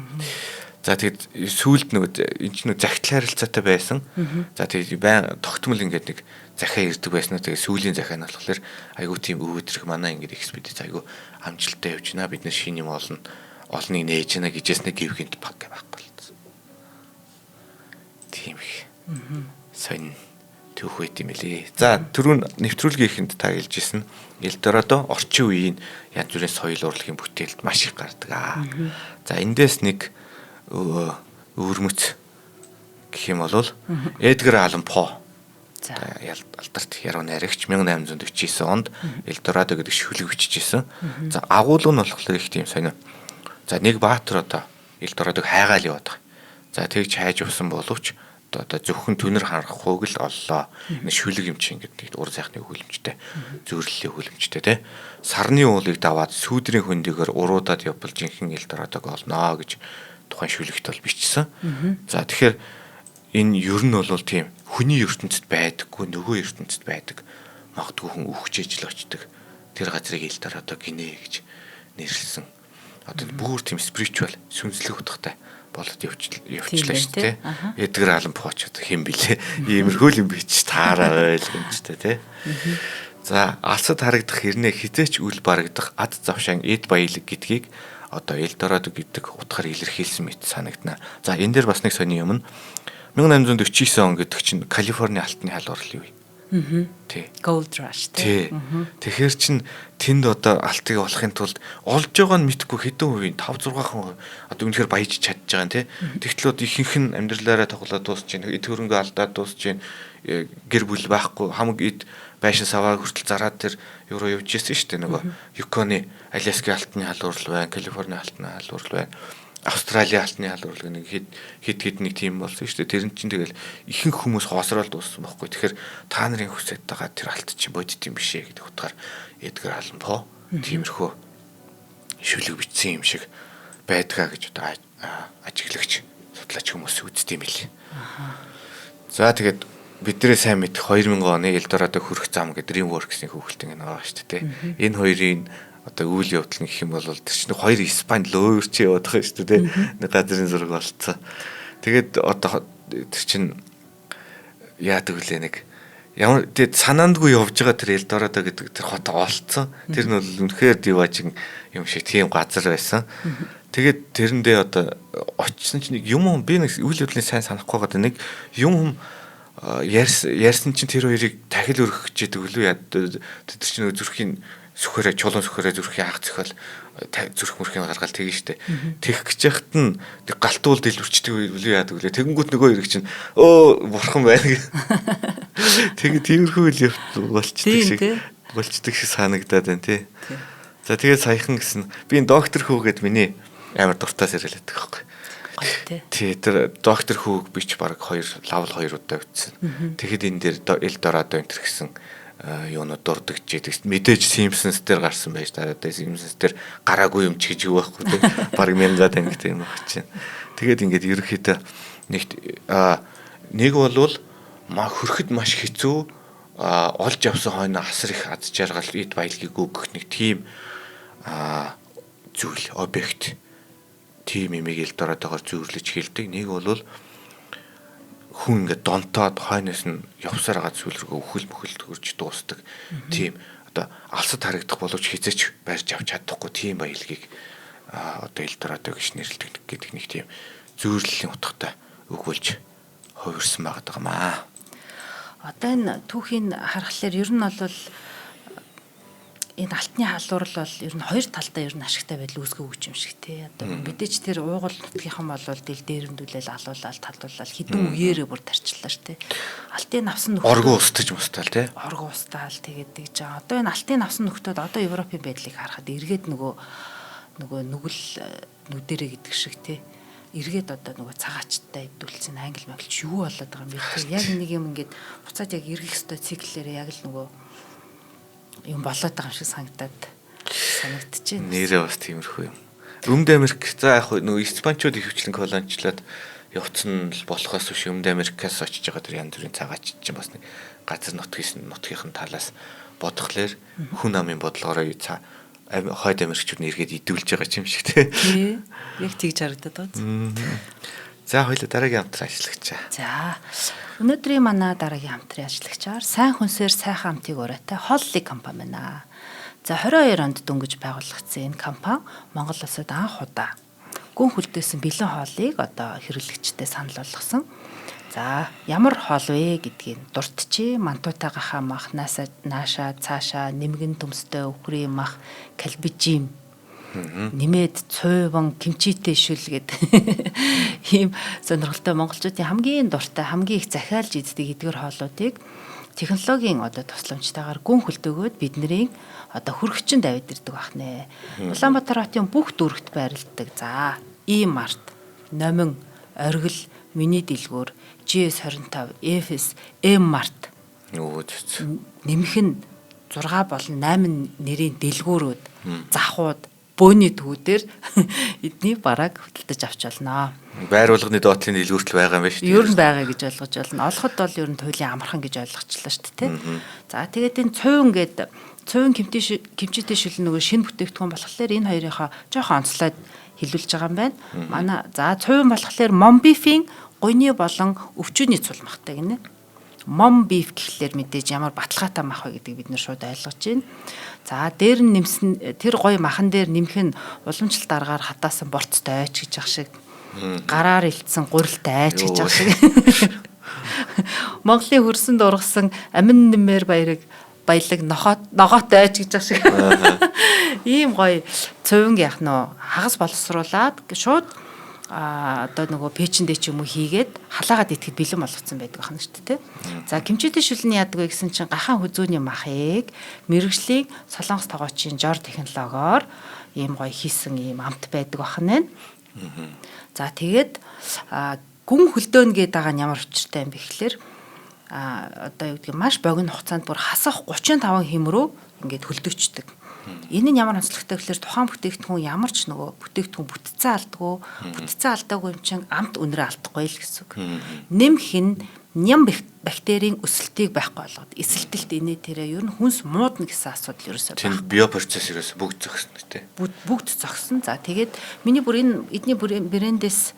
За тэгээд сүүлд энэ ч захидал харилцаатай байсан. За тэгээд байн тогтмол ингээд нэг захиа ирдэг байсан. Тэгээд сүүлийн захиа нь болохоор айгуу тийм өвөдрөх манай ингээд экспедиц айгуу амжилттай явж байна. Бид нэр шин юм олныг нээж гэнэ гэжсэн нэг гівгэнт баг байхгүй болсон. Тийм их. Сонь түүх байт юм лээ. За түрүүн нэвтрүүлгийнхэнд та хэлжсэн Элдорадо орчин үеийн янз бүрийн соёл урлагийн бүтээлд маш их гардаг. За эндээс нэг өвөрмөц гэх юм бол Эдгар Аллан По. За алдарт яруу найрагч 1849 онд Элдорадо гэдэг шүлэг бичижсэн. За агуул нь болохоор их тийм сонио. За нэг баатар одоо Элдорадог хайгаал яваад байгаа. За тэгж хайж явсан боловч одоо зөвхөн түнэр харахыг л оллоо. Энэ шүлэг юм чинь ингээд ур сайхны өгүүлэмжтэй, зөвөрлөлийн өгүүлэмжтэй те. Сарны уулыг даваад сүүдрийн хөндөгөр уруудаад явбал жинхэнэ Элдорадог олноо гэж тухайн шүлэгт бол бичсэн. За тэгэхээр энэ ер нь бол тийм хүний ертөнцид байдаггүй, нөгөө ертөнцид байдаг. Магадгүй хүн үхчихэж л очдөг. Тэр газрыг Элдорадо гинэ гэж нэрлсэн. Одоо бүр тийм спиричуал сүнслэг утгатай болоод явчлаа шүү дээ. Эдгар Аллан По ч хэм билээ. Иймэрхүү юм бич таараа ойлгомжтой тий. За алсад харагдах хэрнээ хизээч үл барагдах ад завшаан эд баялаг гэдгийг одоо Элдорадо гэдэг утгаар илэрхийлсэн мэт санагдана. За энэ дээр бас нэг сони юм нь 1849 он гэдэг чинь Калифорни алтны халуурал юу вэ? Тий. Gold rush тий. Тэгэхээр чин тэнд одоо алтыг олохын тулд олж байгаа нь мэдхгүй хэдэн хувийн 5 6хан одоо үнэхээр баяж чадж байгаа нь тий. Тэгтлүүд ихэнх нь амьдралаараа тоглоод дуусч байна. Эд хөрөнгө алдаад дуусч байна. Гэр бүл байхгүй хамаг эд байшин саваа хүртэл зараад тэр евро явж ирсэн шүү дээ нөгөө Юконы Аляскийн алтны халуурал байна, Калифорни алтны халуурал байна. Австралийн алтны халуурал нэг хэд нэг тим болсон шүү дээ. Тэр нь чинь тэгэл ихэнх хүмүүс хоосрол дууссан байхгүй. Тэгэхээр та нарын хүсэж байгаа тэр алт чинь бодит юм бишээ гэдэг утгаар Эдгар Аллан По тиймэрхүү шүлэг бичсэн юм шиг байдгаа гэж одоо ажиглагч судлаач хүмүүс үздэг юм билээ. За тэгээд бидний сайн мэдэх 2000 оны Элдорадо хүрэх зам гэдэг DreamWorks-ийн хүүхэлдэйн байгаа шүү дээ. Энэ хоёрын одоо үйл явдал гэх юм бол тэр чинь хоёр Испани л өөрч яваад байгаа шүү дээ. Нэг газрын зураг болцсон. Тэгээд одоо тэр чинь яадаг вүлээ нэг ямар тэгээд санаандгүй явж байгаа тэр Элдорадо гэдэг тэр хот олцсон. Тэр нь бол үнэхээр диважин юм шиг тийм газар байсан. Тэгээд тэрэндээ одоо очсон чинь нэг юм би нэг үйл явдлыг сайн санахгүй байгаа нэг юм ярьсан чинь тэр хоёрыг дахил өргөх гэж байдаг үлээ яа тэр чинь зүрхийн сүхэрэ чулуун сүхэрэ зүрхийн анх зохиол зүрх мөрхийн гаргаал тэгэн штэ тэгэх гэж яхад нь галтуул дэлбэрчдэг үлээ яадаг үлээ тэгэнгүүт нөгөө хоёрыг чинь бурхан байна гэ тэгээ тиймэрхүү үйл явдал болчдөг шиг санагдаад байна тий. За тэгээ саяхан гэсэн би энэ доктор хүү гэд миний амар дуртай сериал байдаг байхгүй. Тий тэр доктор хүүг бич баг 2 лавл 2 удаа үтсэн. Тэгэхэд энэ дээр Элдорадо энэ гэсэн юунууд дурдгаж идэг. Мэдээж Simpsons дээр гарсан байж та Simpsons дээр гараагүй юм ч гэж юу байхгүй тий. Баг 1000-аад ангит юм байна. Тэгээд ингээд ерөөхдөө нэг болвол хөрөхд маш хэцүү олж явсан хойно асар их аз жаргал эд баялагийг өгөх нэг тийм зүйл объект тийм имийг Элдорадогоор зүйрлэж хэлдэг. Нэг бол хүн ингээд донтоод хойноос нь явсаар байгаа зүйл рүү өхөл мөхөл төрж дуустдаг. Тийм одоо алсад харагдах боловч хизээч барьж авч чадахгүй тийм баялагийг одоо Элдорадо гэж нэрлэдэг гэдэг нэг тийм зүйрлэлийн утгатай өгүүлж хувирсан байгаа юм аа. Одоо энэ түүхийн харахаар ер нь бол энэ алтны халуурал бол ер нь хоёр талдаа ер нь ашигтай байдал үүсгэж өгч юм шиг тий. Одоо мэдээж тэр уугуул нутгийнхан болвол дээрэмдүүлэл алуулаад талуулаад хідэн үеэрээ бүр тарчлаа ш тий. Алтын навсан нөхөд оргуу устж мустаал тий. Оргуу устаал тэгээд тэгж байгаа. Одоо энэ алтын навсан нөхдөд одоо Европын байдлыг харахад эргээд нөгөө нүгэл нүдэрэ гэдэг шиг тий. Эргээд одоо нөгөө цагаачтай хэвдүүлсэн англи мэглч юу болоод байгаа юм бэ? Яг нэг юм ингээд буцаад яг эргэх ёстой циклээр яг л нөгөө юм болоод байгаа юм шиг санагдчихэв. Нэрээ бас тиймэрхүү юм. Өмнөд Америк за яг нөгөө Испанчууд ихэвчлэн колончлаад явцсан л болохоос биш Өмнөд Америкаас очиж байгаа тэр янз бүрийн цагаач чинь бас нэг газар нутгийнхэн талаас бодглохлоор хүн амын бодлогоороо хойд Америкчууд нэргээд идэвлж байгаа юм шиг тий. Яг тэгж харагдаад байна. За хоёул дараагийн хамтран ажиллагчаа. За өнөөдрийн манай дараагийн хамтран ажиллагчаар сайн хүнсээр сайхан амтыг ураатай Холли компани байна. За 22 онд дөнгөж байгуулагдсан энэ компани Монгол улсад анх удаа гүн хүлдээсэн бэлэн хоолыг одоо хэрэглэгчдэд санал болгосон. За ямар хоол вэ гэдгийг дуртчи мантуутайгахаа мах нааша цаашаа нэмгэн төмстэй өхрийн мах калбижим нэмээд цуйван кимчитэй шүлгээд ийм сонирхолтой монголчуудын хамгийн дуртай хамгийн их захиалж иддэг эдгээр хоолуудыг технологийн одоо тусламжтайгаар гүн хөлдөөгөөд бидний одоо хүрхчин давид ирдэг бах нэ. Улаанбаатар хотын бүх дүүрэгт байрладаг. За E-Mart, Номин, Оргил, Миний дэлгүүр, GS25, EFS, M-Mart нэмэх нь 6 болон 8 нэрийн дэлгүүрүүд, захууд, бөөний төвүүдээр эдний бараг хөдөлтөж авч болно. Байр болгоны доотлын дэлгүүртэл байгаа юм байна шүү дээ. Ер нь байгаа гэж ойлгож байна. Олоход бол ер нь туйлын амархан гэж ойлгочлаа шүү дээ. За тэгээд энэ цуйн кимчитэй шүлэн нөгөө шинэ бүтээгдэхүүн болохоор энэ хоёрынхаа жоохон онцлоод хэлүүлж байгаа юм байна. Манай за цуйн болохоор Mombeef-ийн гуйны болон өвчүүний цулмахтай гинэ. Mombeef гэхлээр мэдээж ямар баталгаатай мах вэ гэдгийг бид нэр шууд ойлгож байна. За дээр нь нэмсэн тэр гой махан дээр нэмэх нь уламжлалт аргаар хатаасан борцтой айч гэж ах шиг гараар илтсэн гурилтай айч гэж ах шиг Монголын хөрсөнд ургасан амин нэмэр баялаг ногоотой айж гэж байгаа шиг. Ийм гоё цувинг яах нь хагас боловсруулад шууд одоо нөгөө пэйчэндээ ч юм уу хийгээд халаагаад итгэхэд бэлэн болгоцсон байдаг байна шүү дээ. За гимчээтэй шүлний яадаг вэ гэсэн чинь гахаан хүзүүний махыг мэрэгжлийн солонгос тогоочийн жор технологиор ийм гоё хийсэн ийм амт байдаг байна. За тэгээд гүн хөлдөөн гэдэг байгаа нь ямар учиртай юм бэ гэхэлэр одоо юу гэдэг маш богино хугацаанд бүр хасах 35 хэм рүү ингээд хөлдөгчдөг. Энэ нь ямар онцлогтой гэхээр тухайн бүтээгдэхүүн ямар ч нөгөө бүтээгдэхүүн бүтцэн алдаагүй юм чин амт үнрээ алдахгүй л гэсэн үг. Нэмэх нь ням бактерийн өсөлтийг байхгүй болгоод эсэлтэлт инээ тэрэ ер нь хүнс муудна гэсэн асуудал ерөөсөө байна. Тийм биопроцесс ерөөсөө бүгд зогсно тий. Бүгд зогсон. За тэгээд миний бүр энэ эдний брэндээс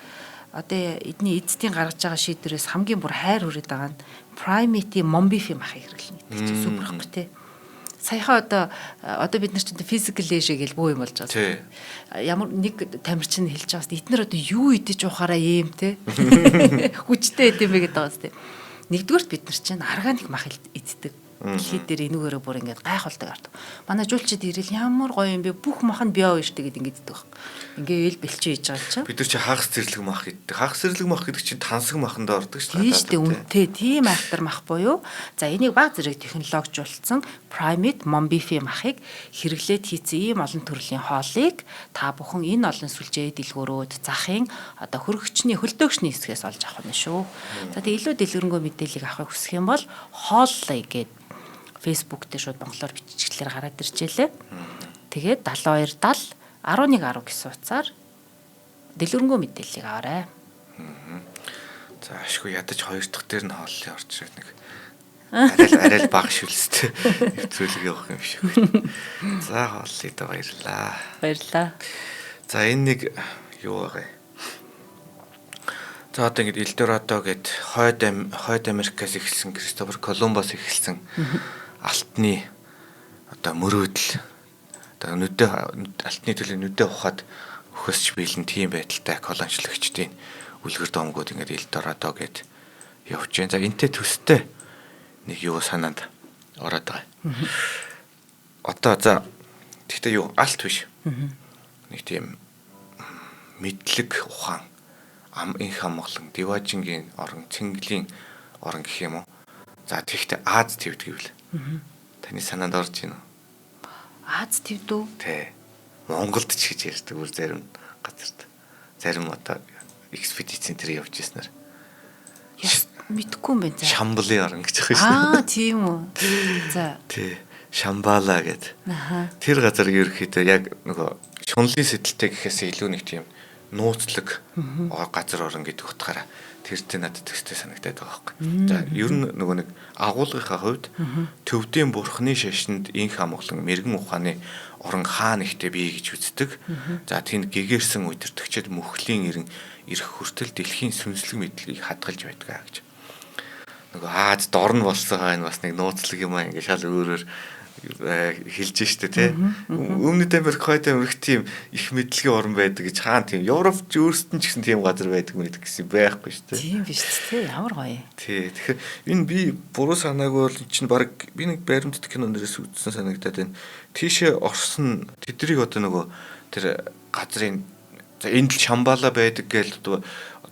одоо эдний эцсийн гаргаж байгаа шийдвэрээс хамгийн бүр хайр хүрээд байгаа нь Primate Mombifi махыг хэрэглэнэ. Тэр чинь супер байхгүй тий. Саяхан одоо бид нар чинь physical age гэж буу юм болж байгаа. Тий. Ямар нэг тамирчин хэлж байгаа шүү дээ. Эднэр одоо юу идэж ухаараа юм те. Хүчтэй идэм бэ гэдэг байгаа шүү дээ. Нэгдүгээрт бид нар чинь органик мах иддэг. Дэлхийд дээр энүүгээрээ бүр ингээд гайхуулдаг ард. Манай жуулчид ирэл ямар гоё юм бэ? Бүх мах нь био биш тэгээд ингээд иддэг баг. Ингээл бэлчээ хийж байгаа чинь. Бид нар чи хагас зэрлэг мах иддэг. Хагас зэрлэг мах гэдэг чинь тансаг маханд ордог шүү дээ. Тийм шүү дээ үнэтэй. Тийм айхтар мах буюу. За энийг баг зэрэг технологижуулсан Primate Mombifi махыг хэрэглээд хийсэн ийм олон төрлийн хоолыг та бүхэн энэ олон сүлжээ дэлгүүрүүд захын одоо хөргөчний хөлдөөгчний хэсгээс олж авах нь шүү. За тэгээ илүү дэлгэрэнгүй мэдээллийг авахыг хүсэх юм бол хооллоо гээд Facebook дээр шууд монголоор биччихлээр гараад иржээ. Тэгээд 7270 1110 гэсэн утсаар дэлгэрэнгүй мэдээллийг аваарай. За ашгүй ядаж хоёр дахь дээр нь хооллын орж ирээд нэг арай л бага шүлстэй нэвтрүүлэг явах юм шиг. За хооллыг да баярлаа. Баярлаа. За энэ нэг юу вэ? За одоо ингэж Элдорадо гэд Хойд Америкаас эхэлсэн Кристофер Колумбус эхэлсэн алтны одоо мөрөөдөл одоо алтны төлөв нүдэ ухаад өгөхөсч биелэн тийм байдалтай колоничлогчдын үлгэр домгууд ингэж Элдорадо гэд явж байна. За энтэй төстэй нэг юу санаанд ороод байгаа. Одоо за тэгтээ юу алт биш. Нэг тийм мэдлэг ухаан инх амглан Диважингийн орон Цэнгэлийн орон гэх юм уу. За тэгтээ Аз твд гэвэл. Таны санаанд орж байна уу? Аз твд үү? Тий. Монголд ч гэж ярьдаг бүр зарим газарт. Зарим одоо экспедицийн тэр явж ирснээр. Мэдхгүй юм байна. Шамбалын орон гэж байгаа шүү дээ. Тийм үү. За. Тий. Шамбала гэд. Аха. Тэр газар ерөөхдөө яг нөгөө шунлын сэтэлтэй гэхээс илүү нэг тийм нууцлаг газар орон гэдэг утгаараа тэртээ надад төстэй санагдаад байгаа байхгүй. За ер нь нөгөө нэг агуулгынхаа хувьд төвдийн бурхны шашинд инх амглан мэрэгэн ухааны орон хаан ихтэй бий гэж үздэг. За тэнд гэгэрсэн удирдагчид мөхлийн ирэх хүртэл дэлхийн сүнслэг мэдлэгийг хадгалж байдгаа гэж. Нөгөө Аз дорн болсон хаа энэ бас нэг нууцлаг юм аа ингэ шал өөрөөр хэлж штэ тий. Өмнөд Америк, Хойд Америк тийм их мэдлэгийн орн байдаг гэж хаана тийм Европч өөрсдөн ч гэсэн тийм газар байдаг мэд гэсэн байхгүй штэ. Тийм биш тий. Ямар гоё. Тий. Тэгэхээр энэ би буруу санаагүй бол чинь баг би нэг баримтат кинонерээс үзсэн санагдаад байна. Тийшээ орсон тэднийг одоо нөгөө тэр газрын за энд л Шамбала байдаг гэж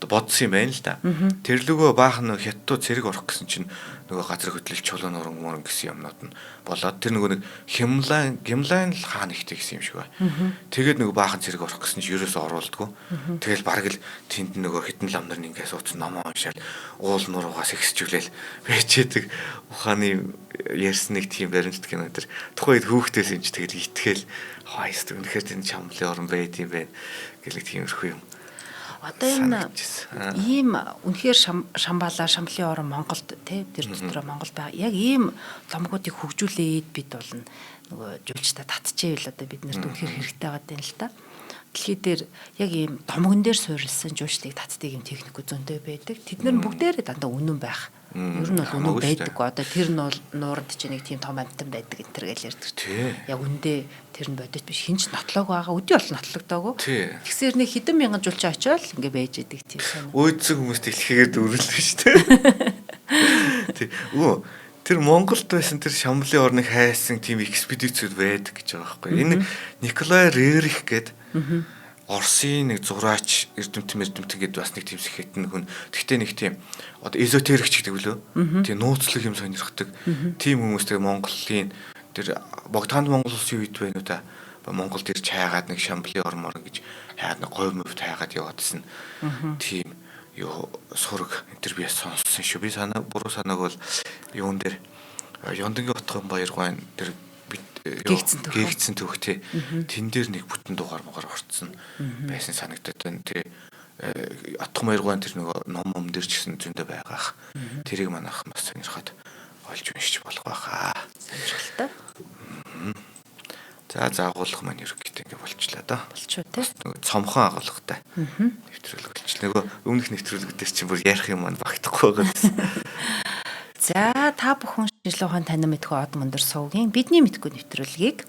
одоо бодсон юм байна л да. Тэр лүгөө баахан хятадуу цэрэг орох гэсэн чинь нөгөө газар хөдлөлт чулуун уран гэсэн юмнууд нь болоод тэр нөгөө нэг Гимлайн л хаан ихтэй гэсэн юм шиг байна. Тэгээд нөгөө баахан цэрэг орох гэсэн чинь ерөөсөө оруулдаггүй. Тэгэл бараг л тэнд нөгөө хитэн лам нар ингээ сууц номоо уншаал уул нуруугаас ихсчүүлээл бэчээдэг ухааны ярьсан нэг тийм баримтат кино тэр тухайд хүүхдээс юм чи тэгэл итгэл хайст үнэхээр тэнд Шамбалын орн байд юм байна гэлэг тиймэрхүү юм. Одоо энэ ийм үнэхээр Шамбала, Шамбалын орон Монголд тий тэр дотор Монгол байгаа. Яг ийм ломгуудыг хөгжүүлээд бид болно. Нөгөө жуулчдаа татчихвэл одоо бид нарт үнэхээр хэрэгтэй байгаа юм л та. Дэлхий дээр яг ийм домгон дээр суурилсан жуулчдыг татдаг юм техникүүд зөндөө байдаг. Тэд нар бүгдээрээ дандаа үнэн байх. Ер нь бол үнэн байдаг. Одоо тэр нь бол нууранд чи нэг тийм том амтан байдаг энэ төр гэж ярьдаг. Яг үндэ тэр нь бодит биш хинч нотлог байгаа. Өдөө бол нотлогдоогүй. Тэгсээр нэг хэдэн мянган жуулчин очиод ингээ байж идэг тийм санаа. Өөдсөн хүмүүст эхлэхээр дүүрэлдэг шүү дээ. Тий. Тэр Монголд байсан тэр Шамблын орныг хайсан тийм экспедицүүд байдаг гэж байгаа байхгүй. Энэ Николай Рерих гэдэг Оросын нэг зураач эрдэмтэн гэдэг бас нэг тийм сэхэтэн хүн. Тэгтээ нэг тийм одоо эзотерикч гэдэг үлээ. Тийм нууцлаг юм сонирхдаг. Тийм хүмүүстэй Монголын тэр Богдхан Монгол улсын үед байна уу та? Монголд ирж хайгаад нэг Шамблын ормор гэж хайгаад нэг говь мөвд хайгаад яваадсэн. Тийм юу сураг энэ төр би сонссон шүү. Би буруу санааг бол юун дээр Ёндонгийн Утган Баяргайн тэр гээгдсэн төвх тий. Тэн дээр нэг бүтэн дугаар орцсон байсан санагдаад байна. Тий. Утган Баяргайн тэр нөгөө ном дээр ч гэсэн зөндөө байгаах. Тэрийг манайх бас сонирхоод олж уншиж болох байхаа. Сонирхолтой. За агуулга маань ерөнхийдөө ингэ болчлаа да. Болчоо тий. Цомхон агуулгатай. Нэвтрүүлэг болчихлоо. Нөгөө өмнөх нэвтрүүлгүүдээр чинь бүр ярих юм маань багтахгүй байгаа. За та бүхэн шинжлэх ухааны танин мэдхүй од мөндөр сувгийн бидний мэдгүй нэвтрүүлгийг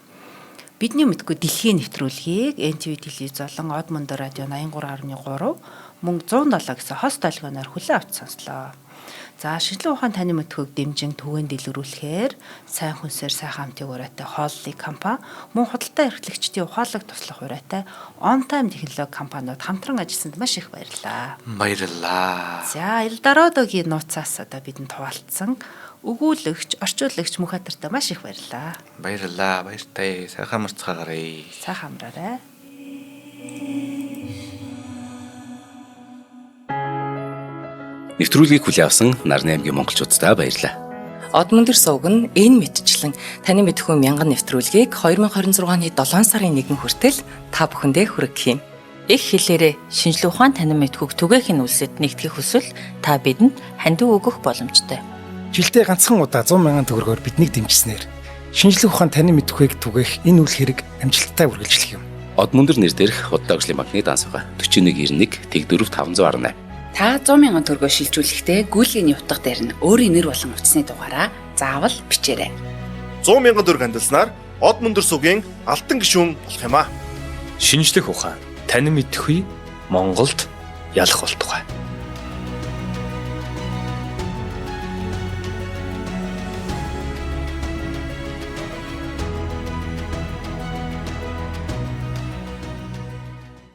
бидний мэдгүй дэлхийн нэвтрүүлгийг NTV телевиз болон од мөндөр радио 83.3 мөн 107 гэсэн хост толгойноор хүлээн авч сонслоо. За шинжлэх ухааны танин мэдхүйг дэмжин түгээн дэлгэрүүлэхээр сайн хүнсээр сайхан амтыг ураатай хооллыг компани мөн худалдаа эрхлэгчдийн ухаалаг туслах ураатай On Time технологи компаниуд хамтран ажилласанд маш их баярлалаа. Баярлалаа. За Элдорадогийн нууцаас одоо бидэнд хуваалцсан өгүүлэгч, орчуулагч Мөхатартай маш их баярлалаа. Баярлалаа. Баяртай. Сайхан марцгаагаарай. Сайхан амраарай. Нэвтрүүлгийг хүлээн авсан Нарны аймгийн монголчуудаа баярлалаа. Од мөндөр сувг нь энэ мэдчлэн таны мэдхүйн мянган нэвтрүүлгийг 2026 оны 7 сарын 1 хүртэл та бүхэндээ хүргэх юм. Их хэлээрээ шинжлэх ухааны танин мэдхүйг түгээх нь үлсэд нэгтгэх хүсвэл та бидэнд хандив өгөх боломжтой. Жилдээ ганцхан удаа 100,000 төгрөгөөр биднийг дэмжснээр шинжлэх ухааны танин мэдхүйг түгээх энэ үйл хэрэг амжилттай үргэлжлэх юм. Од мөндөр нэр дээрх Худалдаа агшлын банкны дансгаа 4191 тэг 4518. Та 100,000 төгрөгөөр шилжүүлэхдээ гүйлгээний утга дээр нь өөрийн нэр болон утасны дугаараа заавал бичээрэй. 100,000 төгрөг хандалснаар од мөндөр сувгийн алтан гишүүн болох юм а. Шинжлэх ухаан танин мэдхгүй Монголд ялах болтугай.